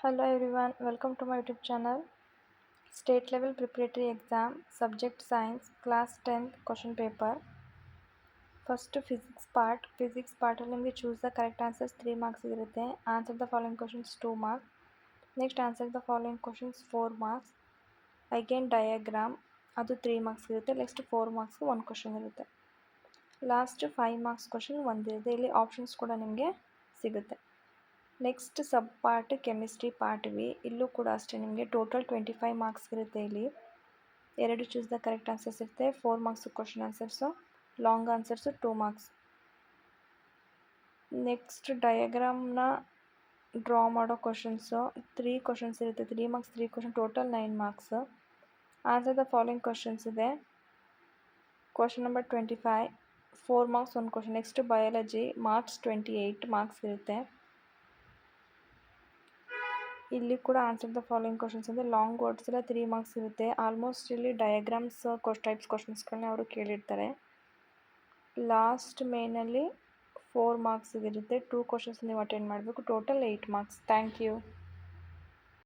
Hello everyone, welcome to my YouTube channel. State level preparatory exam, subject science, class 10th question paper. First physics part ಅಲ್ಲಿ choose the correct answers 3 marks ಇರುತ್ತೆ. Answer the following questions 2 marks. Next answer the following questions 4 marks. Again diagram ಅದು 3 marks ಇರುತ್ತೆ. Next 4 marks 1 question ಇರುತ್ತೆ. Last 5 marks question ಒಂದಿರುತ್ತೆ. ಇಲ್ಲಿ options ಕೂಡ ನಿಮಗೆ ಸಿಗುತ್ತೆ. Next sub part chemistry part V ಇಲ್ಲೂ ಕೂಡ ಅಷ್ಟೇ ನಿಮಗೆ ಟೋಟಲ್ 25 ಮಾರ್ಕ್ಸ್ ಇರುತ್ತೆ. ಇಲ್ಲಿ ಎರಡು ಚೂಸ್ ದ ಕರೆಕ್ಟ್ ಆನ್ಸರ್ಸ್ ಇರುತ್ತೆ. 4 marks question answers, long answers 2 marks. Next ಡಯಾಗ್ರಾಮ್ನ ಡ್ರಾ ಮಾಡೋ ಕ್ವಶನ್ಸು 3 ಕ್ವಶನ್ಸ್ ಇರುತ್ತೆ. 3 marks 3 question total 9 marks. Answer the following questions ಇದೆ. Question number 25 4 marks 1 question. Next biology marks 28 marks ಇರುತ್ತೆ. ಇಲ್ಲಿ ಕೂಡ ಆನ್ಸರ್ ದ ಫಾಲೋಯಿಂಗ್ ಕ್ವಶನ್ಸ್ ಅಂದರೆ long words ಎಲ್ಲ 3 marks ಇರುತ್ತೆ. ಆಲ್ಮೋಸ್ಟ್ ಇಲ್ಲಿ ಡಯಾಗ್ರಾಮ್ಸ್ ಟೈಪ್ಸ್ ಕ್ವಶನ್ಸ್ಗಳನ್ನ ಅವರು ಕೇಳಿರ್ತಾರೆ. ಲಾಸ್ಟ್ ಮೇನಲ್ಲಿ 4 ಮಾರ್ಕ್ಸ್ ಇರುತ್ತೆ. 2 ಕ್ವಶನ್ಸ್ ನೀವು ಅಟೆಂಡ್ ಮಾಡಬೇಕು. Total 8 marks. Thank you.